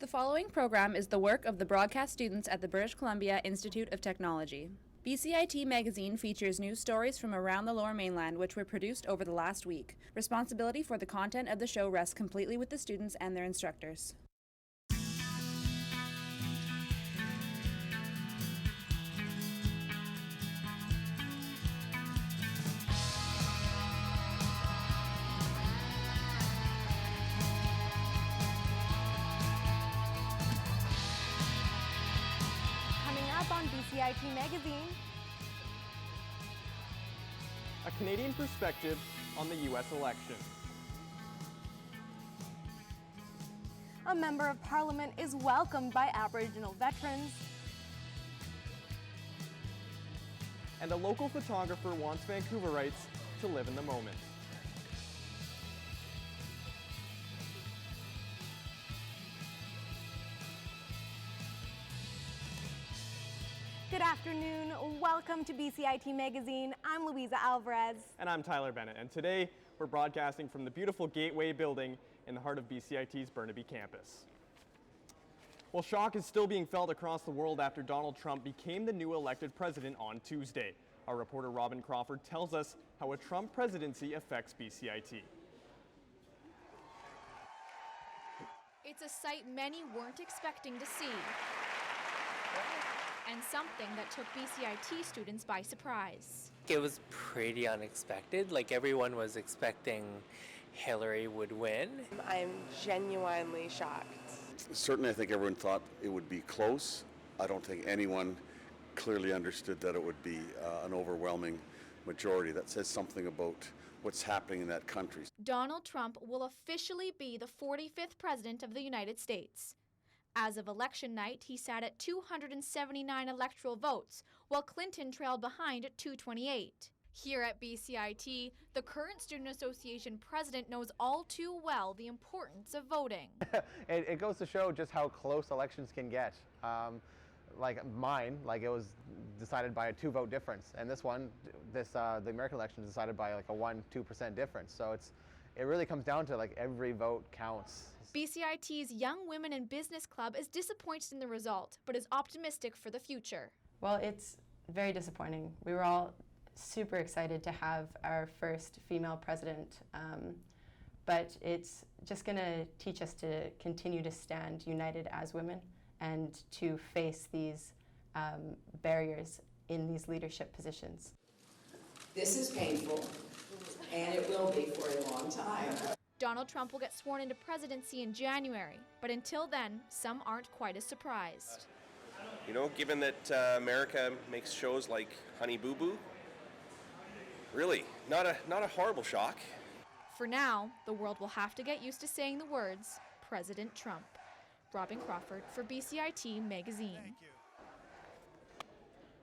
The following program is the work of the broadcast students at the British Columbia Institute of Technology. BCIT Magazine features news stories from around the Lower Mainland which were produced over the last week. Responsibility for the content of the show rests completely with the students and their instructors. On BCIT Magazine, a Canadian perspective on the U.S. election. A member of Parliament is welcomed by Aboriginal veterans. And a local photographer wants Vancouverites to live in the moment. Good afternoon. Welcome to BCIT Magazine. I'm Louisa Alvarez. And I'm Tyler Bennett. And today we're broadcasting from the beautiful Gateway building in the heart of BCIT's Burnaby campus. Well, shock is still being felt across the world after Donald Trump became the new elected president on Tuesday. Our reporter Robin Crawford tells us how a Trump presidency affects BCIT. It's a sight many weren't expecting to see, and something that took BCIT students by surprise. It was pretty unexpected. Like, everyone was expecting Hillary would win. I'm genuinely shocked. Certainly, I think everyone thought it would be close. I don't think anyone clearly understood that it would be an overwhelming majority. That says something about what's happening in that country. Donald Trump will officially be the 45th president of the United States. As of election night, he sat at 279 electoral votes, while Clinton trailed behind at 228. Here at BCIT, the current Student Association president knows all too well the importance of voting. It goes to show just how close elections can get. Like mine, it was decided by a 2-vote difference, and this one, the American election is decided by like a 1-2% difference. So it really comes down to every vote counts. BCIT's Young Women in Business Club is disappointed in the result, but is optimistic for the future. Well, it's very disappointing. We were all super excited to have our first female president, but it's just going to teach us to continue to stand united as women and to face these barriers in these leadership positions. This is painful, and it will be for a long time. Donald Trump will get sworn into presidency in January, but until then, some aren't quite as surprised. You know, given that America makes shows like Honey Boo Boo, really, not a horrible shock. For now, the world will have to get used to saying the words, President Trump. Robin Crawford for BCIT Magazine. Thank you.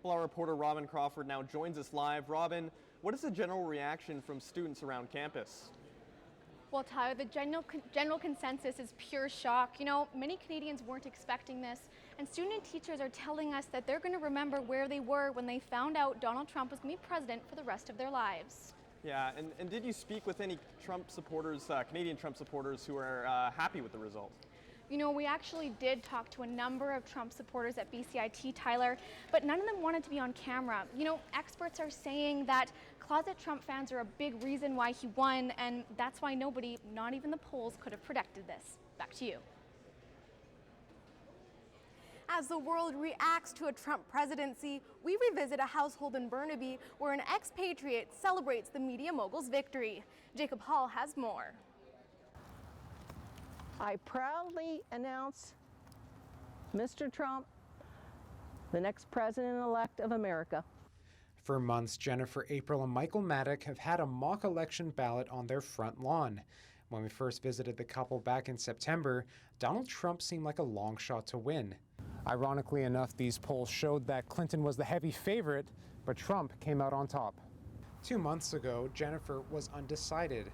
Well, our reporter Robin Crawford now joins us live. Robin, what is the general reaction from students around campus? Well, Tyler, the general consensus is pure shock. You know, many Canadians weren't expecting this, and student and teachers are telling us that they're going to remember where they were when they found out Donald Trump was going to be president for the rest of their lives. Yeah, and did you speak with any Trump supporters, Canadian Trump supporters, who are happy with the result? You know, we actually did talk to a number of Trump supporters at BCIT, Tyler, but none of them wanted to be on camera. You know, experts are saying that closet Trump fans are a big reason why he won, and that's why nobody, not even the polls, could have predicted this. Back to you. As the world reacts to a Trump presidency, we revisit a household in Burnaby where an expatriate celebrates the media mogul's victory. Jacob Hall has more. I proudly announce Mr. Trump, the next president-elect of America. For months, Jennifer, April, and Michael Maddock have had a mock election ballot on their front lawn. When we first visited the couple back in September, Donald Trump seemed like a long shot to win. Ironically enough, these polls showed that Clinton was the heavy favorite, but Trump came out on top. 2 months ago, Jennifer was undecided.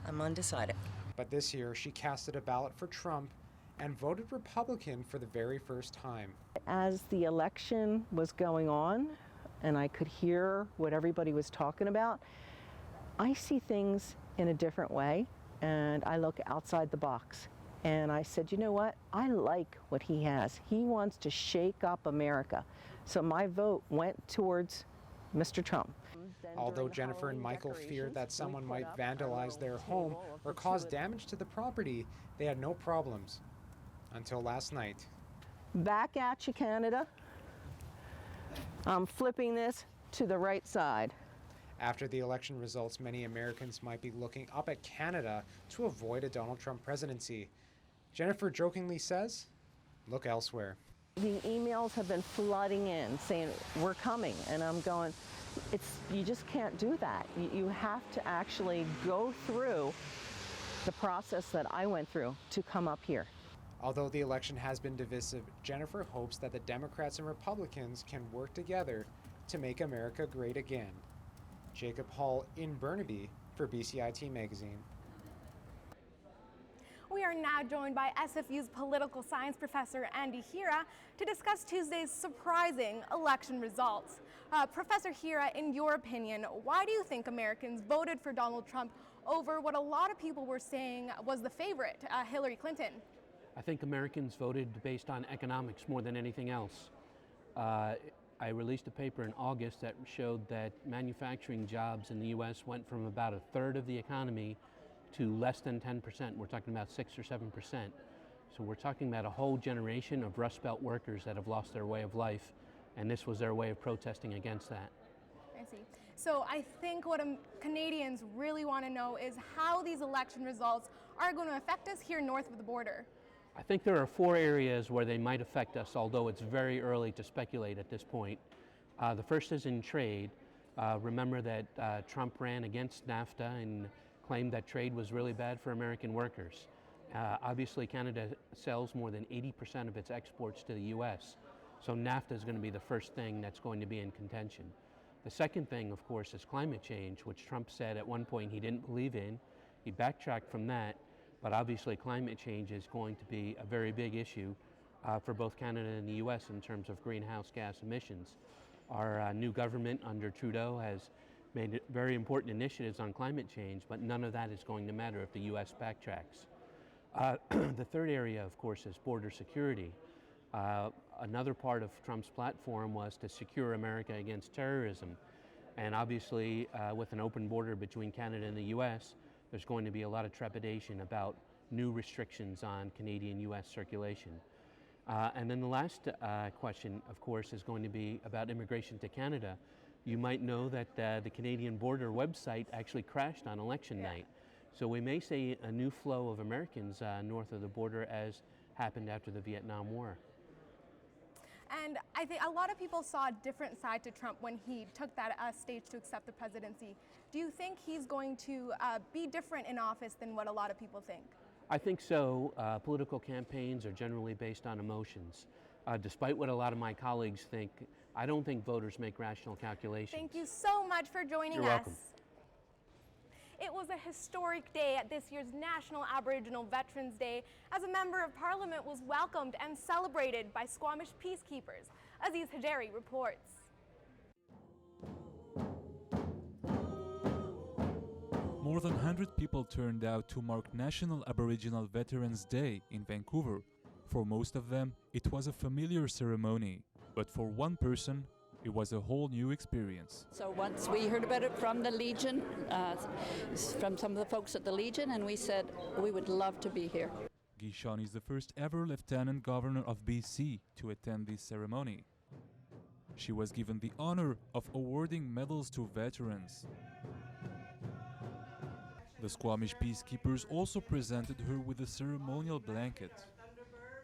I'm undecided. But this year, she casted a ballot for Trump and voted Republican for the very first time. As the election was going on, and I could hear what everybody was talking about, I see things in a different way, and I look outside the box. And I said, you know what? I like what he has. He wants to shake up America. So my vote went towards Mr. Trump. Although Jennifer and Michael feared that someone might vandalize their home or cause damage to the property, they had no problems until last night. Back at you, Canada. I'm flipping this to the right side. After the election results, many Americans might be looking up at Canada to avoid a Donald Trump presidency. Jennifer jokingly says, look elsewhere. The emails have been flooding in saying, we're coming. And I'm going, you just can't do that. You have to actually go through the process that I went through to come up here. Although the election has been divisive, Jennifer hopes that the Democrats and Republicans can work together to make America great again. Jacob Hall in Burnaby for BCIT Magazine. We are now joined by SFU's political science professor Andy Hira to discuss Tuesday's surprising election results. Professor Hira, in your opinion, why do you think Americans voted for Donald Trump over what a lot of people were saying was the favorite, Hillary Clinton? I think Americans voted based on economics more than anything else. I released a paper in August that showed that manufacturing jobs in the U.S. went from about a third of the economy to less than 10%. We're talking about 6 or 7%. So we're talking about a whole generation of Rust Belt workers that have lost their way of life, and this was their way of protesting against that. I see. So I think what Canadians really want to know is how these election results are going to affect us here north of the border. I think there are 4 areas where they might affect us, although it's very early to speculate at this point. The first is in trade. Remember that Trump ran against NAFTA and claimed that trade was really bad for American workers. Obviously, Canada sells more than 80% of its exports to the U.S., so NAFTA is going to be the first thing that's going to be in contention. The second thing, of course, is climate change, which Trump said at one point he didn't believe in. He backtracked from that. But obviously climate change is going to be a very big issue for both Canada and the U.S. in terms of greenhouse gas emissions. Our new government under Trudeau has made very important initiatives on climate change, but none of that is going to matter if the U.S. backtracks. The third area, of course, is border security. Another part of Trump's platform was to secure America against terrorism. And obviously, with an open border between Canada and the U.S., there's going to be a lot of trepidation about new restrictions on Canadian-U.S. circulation. And then the last question, of course, is going to be about immigration to Canada. You might know that the Canadian border website actually crashed on election night. So we may see a new flow of Americans north of the border as happened after the Vietnam War. And I think a lot of people saw a different side to Trump when he took that stage to accept the presidency. Do you think he's going to be different in office than what a lot of people think? I think so. Political campaigns are generally based on emotions. Despite what a lot of my colleagues think, I don't think voters make rational calculations. Thank you so much for joining us. You're welcome. It was a historic day at this year's National Aboriginal Veterans Day as a Member of Parliament was welcomed and celebrated by Squamish peacekeepers. Aziz Hajeri reports. More than 100 people turned out to mark National Aboriginal Veterans Day in Vancouver. For most of them, it was a familiar ceremony, but for one person, it was a whole new experience. So once we heard about it from the Legion, from some of the folks at the Legion, and we said we would love to be here. Guichon is the first ever Lieutenant Governor of BC to attend this ceremony. She was given the honor of awarding medals to veterans. The Squamish peacekeepers also presented her with a ceremonial blanket.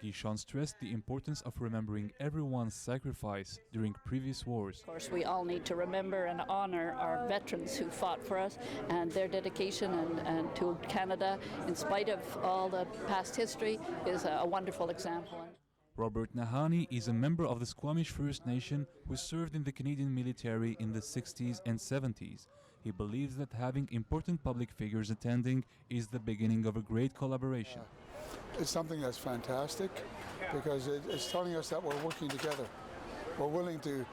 Guichon stressed the importance of remembering everyone's sacrifice during previous wars. Of course, we all need to remember and honor our veterans who fought for us and their dedication and to Canada, in spite of all the past history, is a wonderful example. Robert Nahani is a member of the Squamish First Nation who served in the Canadian military in the 60s and 70s. He believes that having important public figures attending is the beginning of a great collaboration. It's something that's fantastic because it's telling us that we're working together. We're willing to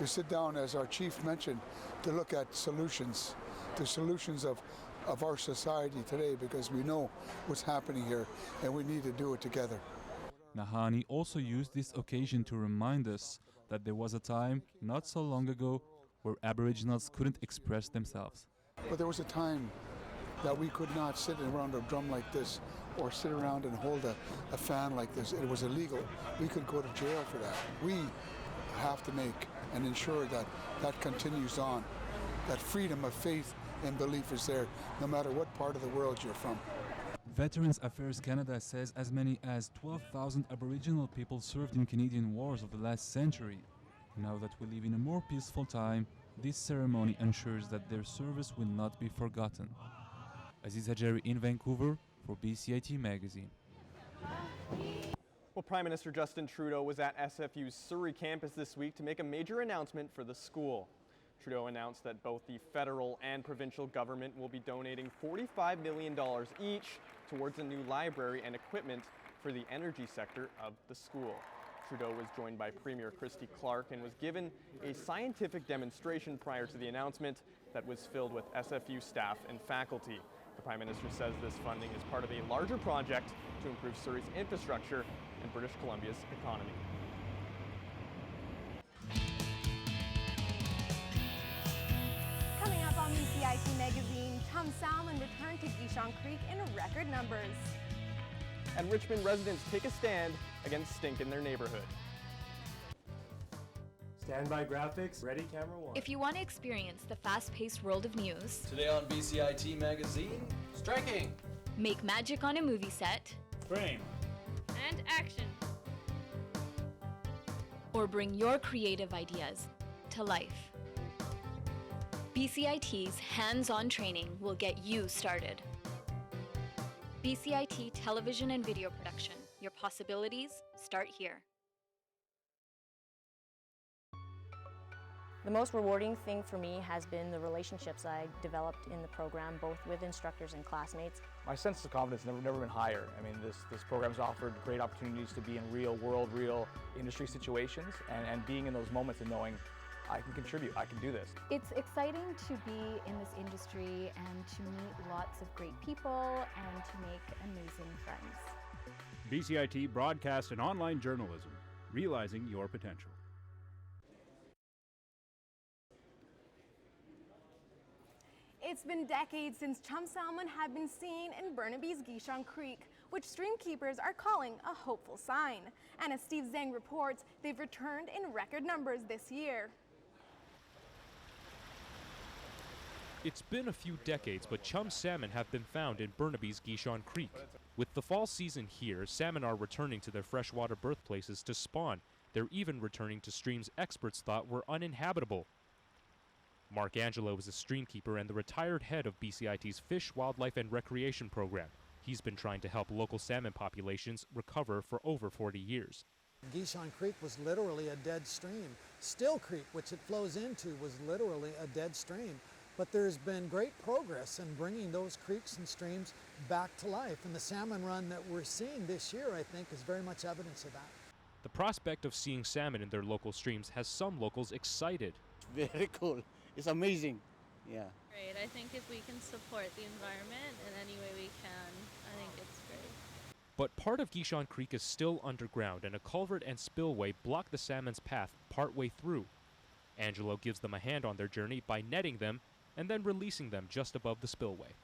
sit down, as our chief mentioned, to look at solutions, the solutions of of our society today, because we know what's happening here and we need to do it together. Nahani also used this occasion to remind us that there was a time not so long ago where Aboriginals couldn't express themselves. But there was a time that we could not sit around a drum like this or sit around and hold a fan like this. It was illegal. We could go to jail for that. We have to make and ensure that that continues on, that freedom of faith and belief is there, no matter what part of the world you're from. Veterans Affairs Canada says as many as 12,000 Aboriginal people served in Canadian wars of the last century. Now that we live in a more peaceful time, this ceremony ensures that their service will not be forgotten. Aziz Hajeri in Vancouver for BCIT Magazine. Well, Prime Minister Justin Trudeau was at SFU's Surrey campus this week to make a major announcement for the school. Trudeau announced that both the federal and provincial government will be donating $45 million each towards a new library and equipment for the energy sector of the school. Trudeau was joined by Premier Christy Clark and was given a scientific demonstration prior to the announcement that was filled with SFU staff and faculty. The Prime Minister says this funding is part of a larger project to improve Surrey's infrastructure and British Columbia's economy. Coming up on BCIT Magazine, chum salmon returned to Gishon Creek in record numbers. And Richmond residents take a stand against stink in their neighborhood. Standby graphics, ready camera one. If you want to experience the fast-paced world of news, today on BCIT Magazine, striking, make magic on a movie set, frame, and action, or bring your creative ideas to life, BCIT's hands-on training will get you started. BCIT Television and Video Production. Your possibilities start here. The most rewarding thing for me has been the relationships I developed in the program, both with instructors and classmates. My sense of confidence has never been higher. I mean, this program's offered great opportunities to be in real world, real industry situations, and being in those moments and knowing I can contribute, I can do this. It's exciting to be in this industry and to meet lots of great people and to make amazing friends. BCIT Broadcast and Online Journalism, realizing your potential. It's been decades since chum salmon had been seen in Burnaby's Gishon Creek, which streamkeepers are calling a hopeful sign. And as Steve Zhang reports, they've returned in record numbers this year. It's been a few decades, but chum salmon have been found in Burnaby's Gishon Creek. With the fall season here, salmon are returning to their freshwater birthplaces to spawn. They're even returning to streams experts thought were uninhabitable. Mark Angelo is a streamkeeper and the retired head of BCIT's Fish, Wildlife and Recreation program. He's been trying to help local salmon populations recover for over 40 years. Gishon Creek was literally a dead stream. Still Creek, which it flows into, was literally a dead stream. But there's been great progress in bringing those creeks and streams back to life. And the salmon run that we're seeing this year, I think, is very much evidence of that. The prospect of seeing salmon in their local streams has some locals excited. Very cool. It's amazing. Yeah. Great. I think if we can support the environment in any way we can, I think it's great. But part of Gishon Creek is still underground, and a culvert and spillway block the salmon's path partway through. Angelo gives them a hand on their journey by netting them and then releasing them just above the spillway.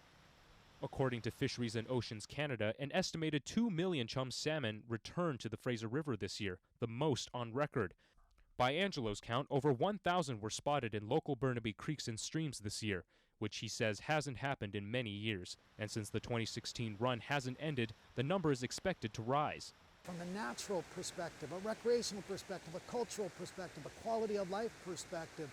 According to Fisheries and Oceans Canada, an estimated 2 million chum salmon returned to the Fraser River this year, the most on record. By Angelo's count, over 1,000 were spotted in local Burnaby creeks and streams this year, which he says hasn't happened in many years. And since the 2016 run hasn't ended, the number is expected to rise. From a natural perspective, a recreational perspective, a cultural perspective, a quality of life perspective.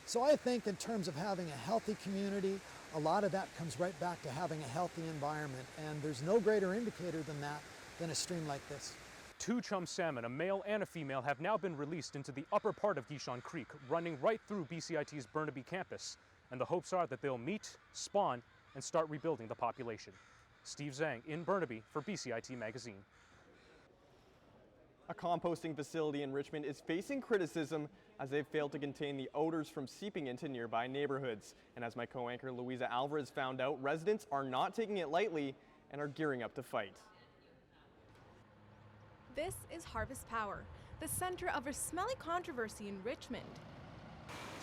So I think in terms of having a healthy community, a lot of that comes right back to having a healthy environment. And there's no greater indicator than that than a stream like this. 2 chum salmon, a male and a female, have now been released into the upper part of Gishon Creek, running right through BCIT's Burnaby campus. And the hopes are that they'll meet, spawn, and start rebuilding the population. Steve Zhang in Burnaby for BCIT Magazine. A composting facility in Richmond is facing criticism as they've failed to contain the odors from seeping into nearby neighborhoods. And as my co-anchor Louisa Alvarez found out, residents are not taking it lightly and are gearing up to fight. This is Harvest Power, the center of a smelly controversy in Richmond.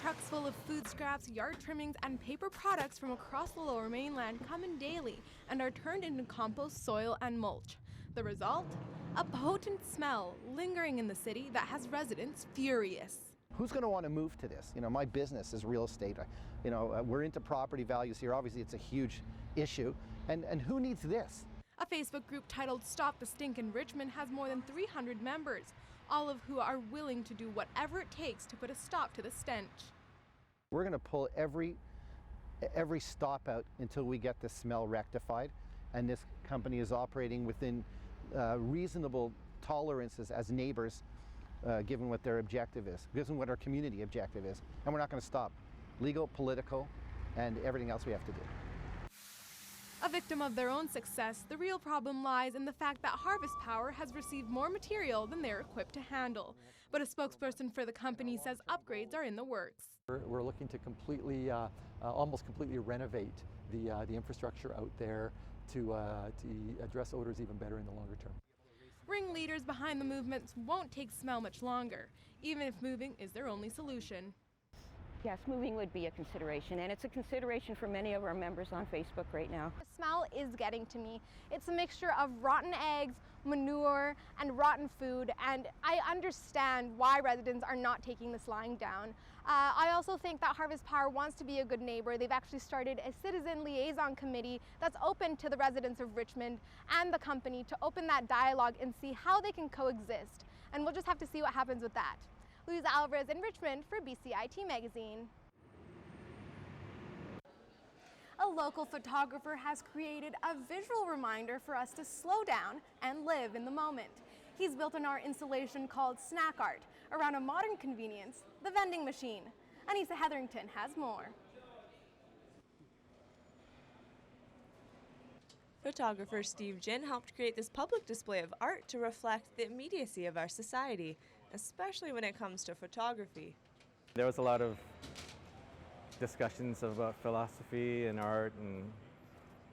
Trucks full of food scraps, yard trimmings, and paper products from across the Lower Mainland come in daily and are turned into compost, soil, and mulch. The result? A potent smell lingering in the city that has residents furious. Who's going to want to move to this? You know, my business is real estate. We're into property values here. Obviously, it's a huge issue. And who needs this? A Facebook group titled Stop the Stink in Richmond has more than 300 members, all of who are willing to do whatever it takes to put a stop to the stench. We're going to pull every stop out until we get this smell rectified. And this company is operating within reasonable tolerances as neighbors, given what their objective is, given what our community objective is. And we're not going to stop. Legal, political, and everything else we have to do. A victim of their own success, the real problem lies in the fact that Harvest Power has received more material than they're equipped to handle. But a spokesperson for the company says upgrades are in the works. We're looking to almost completely renovate the infrastructure out there to address odors even better in the longer term. Ringleaders behind the movements won't take smell much longer, even if moving is their only solution. Yes, moving would be a consideration, and it's a consideration for many of our members on Facebook right now. The smell is getting to me. It's a mixture of rotten eggs, manure, and rotten food, and I understand why residents are not taking this lying down. I also think that Harvest Power wants to be a good neighbor. They've actually started a citizen liaison committee that's open to the residents of Richmond and the company to open that dialogue and see how they can coexist. And we'll just have to see what happens with that. Louisa Alvarez in Richmond for BCIT Magazine. A local photographer has created a visual reminder for us to slow down and live in the moment. He's built an art installation called Snack Art around a modern convenience, the vending machine. Anissa Hetherington has more. Photographer Steve Jin helped create this public display of art to reflect the immediacy of our society, especially when it comes to photography. There was a lot of discussions about philosophy and art and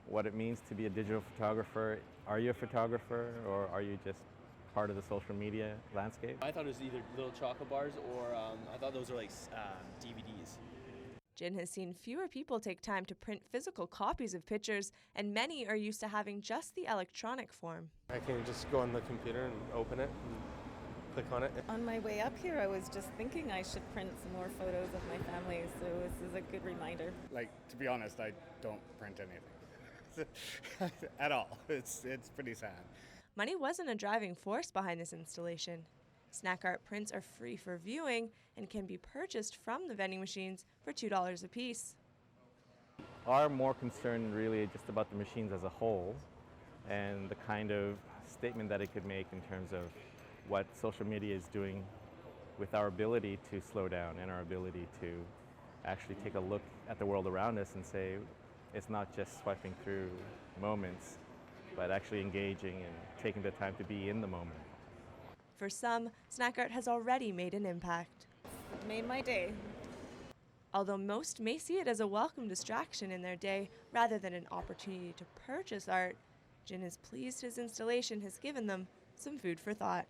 what it means to be a digital photographer. Are you a photographer or are you just part of the social media landscape? I thought it was either little chocolate bars or I thought those were like DVDs. Jin has seen fewer people take time to print physical copies of pictures, and many are used to having just the electronic form. I can just go on the computer and open it and click on it. On my way up here, I was just thinking I should print some more photos of my family, so this is a good reminder. Like, to be honest, I don't print anything at all. It's pretty sad. Money wasn't a driving force behind this installation. Snack Art prints are free for viewing and can be purchased from the vending machines for $2 a piece. Are more concerned really just about the machines as a whole and the kind of statement that it could make in terms of what social media is doing with our ability to slow down and our ability to actually take a look at the world around us and say it's not just swiping through moments, but actually engaging and taking the time to be in the moment. For some, Snack Art has already made an impact. It made my day. Although most may see it as a welcome distraction in their day rather than an opportunity to purchase art, Jin is pleased his installation has given them some food for thought.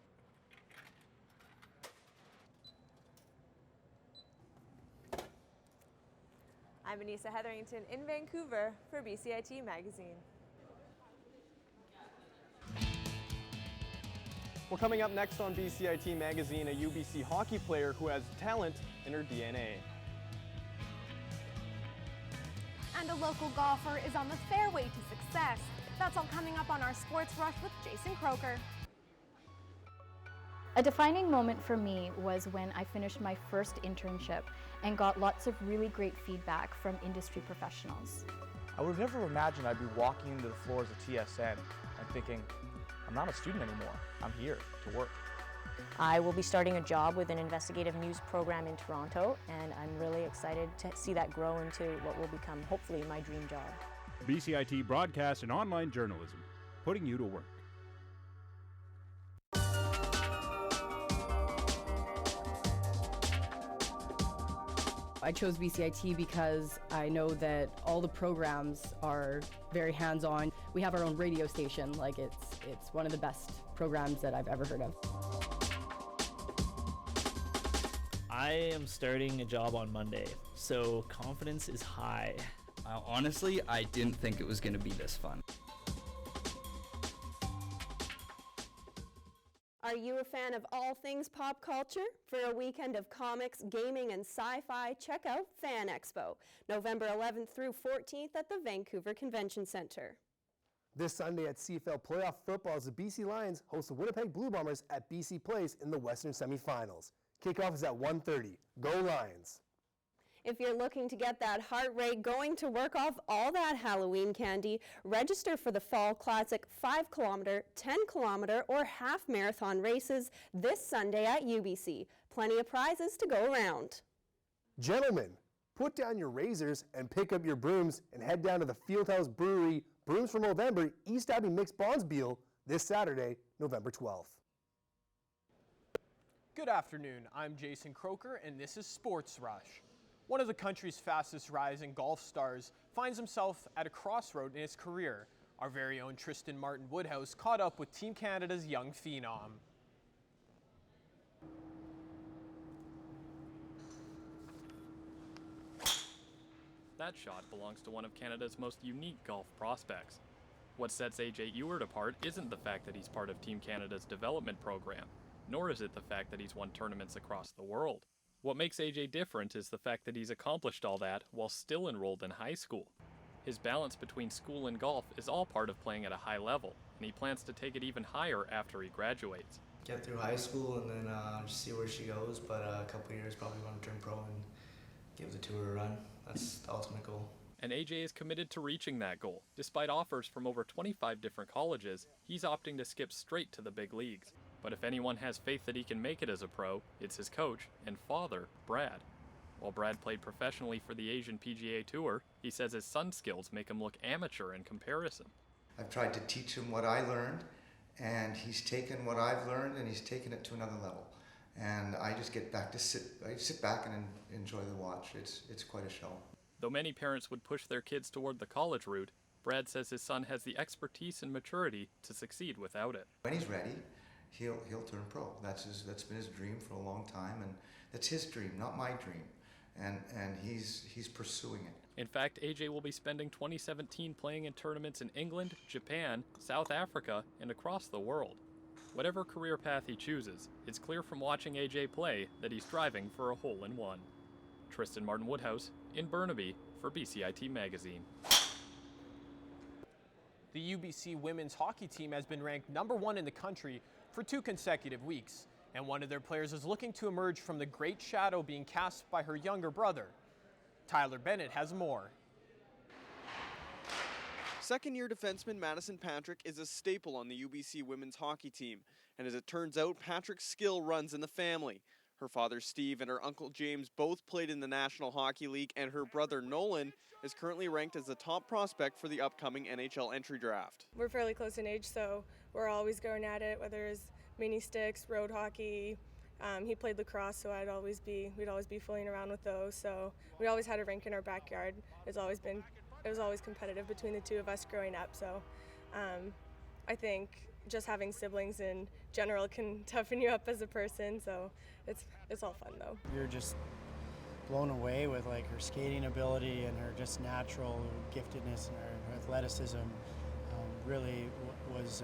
I'm Anissa Hetherington in Vancouver for BCIT Magazine. Well, coming up next on BCIT Magazine, a UBC hockey player who has talent in her DNA. And a local golfer is on the fairway to success. That's all coming up on our Sports Rush with Jason Croker. A defining moment for me was when I finished my first internship and got lots of really great feedback from industry professionals. I would have never imagined I'd be walking into the floors of TSN and thinking, I'm not a student anymore, I'm here to work. I will be starting a job with an investigative news program in Toronto, and I'm really excited to see that grow into what will become, hopefully, my dream job. BCIT Broadcast and Online Journalism, putting you to work. I chose BCIT because I know that all the programs are very hands-on. We have our own radio station. Like it's one of the best programs that I've ever heard of. I am starting a job on Monday, so confidence is high. Honestly, I didn't think it was going to be this fun. Are you a fan of all things pop culture? For a weekend of comics, gaming, and sci-fi, check out Fan Expo, November 11th through 14th at the Vancouver Convention Centre. This Sunday at CFL Playoff Football, the BC Lions host the Winnipeg Blue Bombers at BC Place in the Western Semifinals. Kickoff is at 1:30. Go Lions! If you're looking to get that heart rate going to work off all that Halloween candy, register for the Fall Classic 5-kilometer, 10-kilometer, or half marathon races this Sunday at UBC. Plenty of prizes to go around. Gentlemen, put down your razors and pick up your brooms and head down to the Fieldhouse Brewery Brooms for November East Abbey Mixed Bonspiel this Saturday, November 12th. Good afternoon, I'm Jason Croker and this is Sports Rush. One of the country's fastest rising golf stars finds himself at a crossroad in his career. Our very own Tristan Martin Woodhouse caught up with Team Canada's young phenom. That shot belongs to one of Canada's most unique golf prospects. What sets AJ Ewart apart isn't the fact that he's part of Team Canada's development program, nor is it the fact that he's won tournaments across the world. What makes AJ different is the fact that he's accomplished all that while still enrolled in high school. His balance between school and golf is all part of playing at a high level, and he plans to take it even higher after he graduates. Get through high school and then just see where she goes, but a couple years probably want to turn pro and give the tour a run. That's the ultimate goal. And AJ is committed to reaching that goal. Despite offers from over 25 different colleges, he's opting to skip straight to the big leagues. But if anyone has faith that he can make it as a pro, it's his coach and father, Brad. While Brad played professionally for the Asian PGA Tour, he says his son's skills make him look amateur in comparison. I've tried to teach him what I learned, and he's taken what I've learned and he's taken it to another level. And I just get back to sit back and enjoy the watch. It's quite a show. Though many parents would push their kids toward the college route, Brad says his son has the expertise and maturity to succeed without it. When he's ready, he'll turn pro. That's been his dream for a long time, and that's his dream, not my dream. And he's pursuing it. In fact, AJ will be spending 2017 playing in tournaments in England, Japan, South Africa, and across the world. Whatever career path he chooses, it's clear from watching AJ play that he's driving for a hole-in-one. Tristan Martin Woodhouse in Burnaby for BCIT Magazine. The UBC women's hockey team has been ranked #1 in the country for 2 consecutive weeks, and one of their players is looking to emerge from the great shadow being cast by her younger brother. Tyler Bennett has more. Second-year defenseman Madison Patrick is a staple on the UBC women's hockey team, and as it turns out, Patrick's skill runs in the family. Her father Steve and her uncle James both played in the National Hockey League, and her brother Nolan is currently ranked as the top prospect for the upcoming NHL entry draft. We're fairly close in age, so we're always going at it, whether it's mini sticks, road hockey. He played lacrosse, so we'd always be fooling around with those. So we always had a rink in our backyard. It was always competitive between the two of us growing up. So I think just having siblings in general can toughen you up as a person. So it's all fun though. You're just blown away with like her skating ability and her just natural giftedness and her athleticism. Really was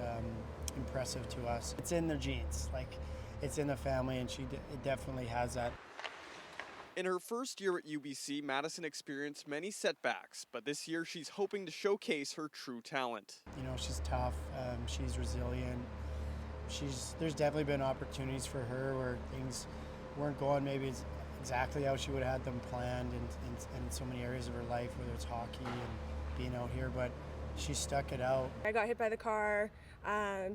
impressive to us. It's in their genes, like it's in the family, and it definitely has that. In her first year at UBC, Madison experienced many setbacks, but this year she's hoping to showcase her true talent. You know, she's tough, she's resilient. There's definitely been opportunities for her where things weren't going maybe exactly how she would have had them planned in so many areas of her life, whether it's hockey and being out here, but she stuck it out. I got hit by the car,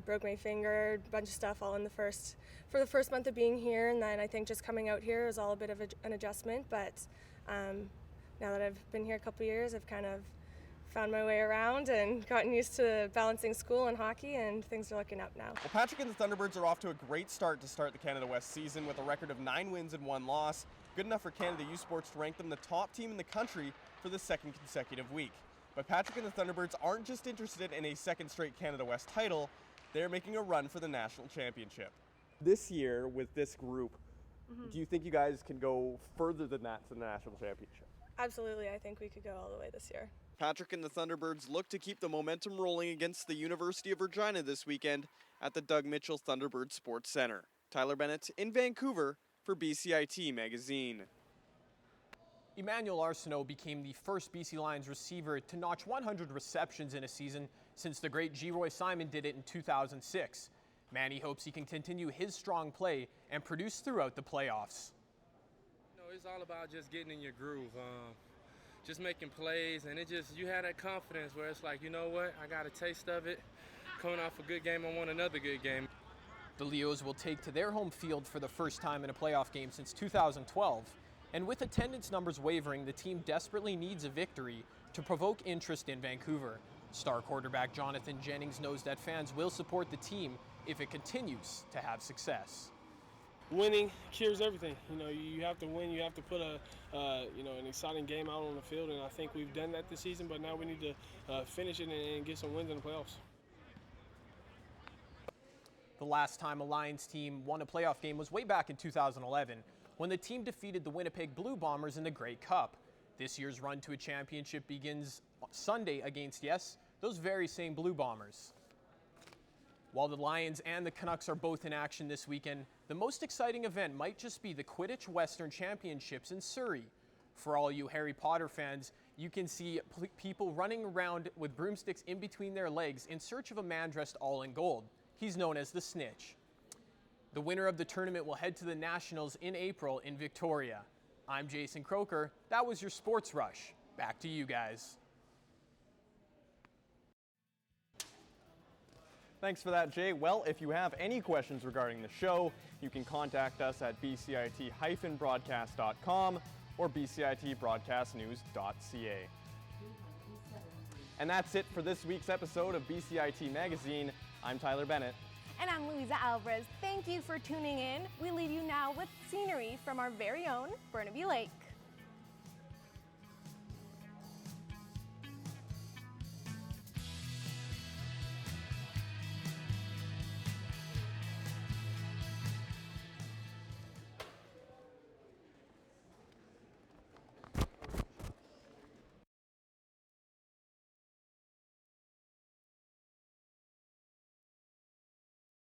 broke my finger, a bunch of stuff all for the first month of being here, and then I think just coming out here is all a bit of an adjustment, but now that I've been here a couple years, I've kind of found my way around and gotten used to balancing school and hockey, and things are looking up now. Well, Patrick and the Thunderbirds are off to a great start to start the Canada West season with a record of 9 wins and 1 loss. good enough for Canada Youth Sports to rank them the top team in the country for the second consecutive week. But Patrick and the Thunderbirds aren't just interested in a second straight Canada West title, they're making a run for the national championship. This year with this group, do you think you guys can go further than that to the national championship? Absolutely, I think we could go all the way this year. Patrick and the Thunderbirds look to keep the momentum rolling against the University of Regina this weekend at the Doug Mitchell Thunderbird Sports Center. Tyler Bennett in Vancouver for BCIT Magazine. Emmanuel Arsenault became the first BC Lions receiver to notch 100 receptions in a season since the great G. Roy Simon did it in 2006. Manny hopes he can continue his strong play and produce throughout the playoffs. It's all about just getting in your groove, just making plays, and you have that confidence where it's like, you know what, I got a taste of it. Coming off a good game, I want another good game. The Leos will take to their home field for the first time in a playoff game since 2012. And with attendance numbers wavering, the team desperately needs a victory to provoke interest in Vancouver. Star quarterback Jonathan Jennings knows that fans will support the team if it continues to have success. Winning cures everything. You have to win. You have to put an exciting game out on the field, and I think we've done that this season. But now we need to finish it and get some wins in the playoffs. The last time a Lions team won a playoff game was way back in 2011, when the team defeated the Winnipeg Blue Bombers in the Grey Cup. This year's run to a championship begins Sunday against, yes, those very same Blue Bombers. While the Lions and the Canucks are both in action this weekend, the most exciting event might just be the Quidditch Western Championships in Surrey. For all you Harry Potter fans, you can see people running around with broomsticks in between their legs in search of a man dressed all in gold. He's known as the Snitch. The winner of the tournament will head to the Nationals in April in Victoria. I'm Jason Croker. That was your Sports Rush. Back to you guys. Thanks for that, Jay. Well, if you have any questions regarding the show, you can contact us at bcit-broadcast.com or bcitbroadcastnews.ca. And that's it for this week's episode of BCIT Magazine. I'm Tyler Bennett. And I'm Louisa Alvarez. Thank you for tuning in. We leave you now with scenery from our very own Burnaby Lake.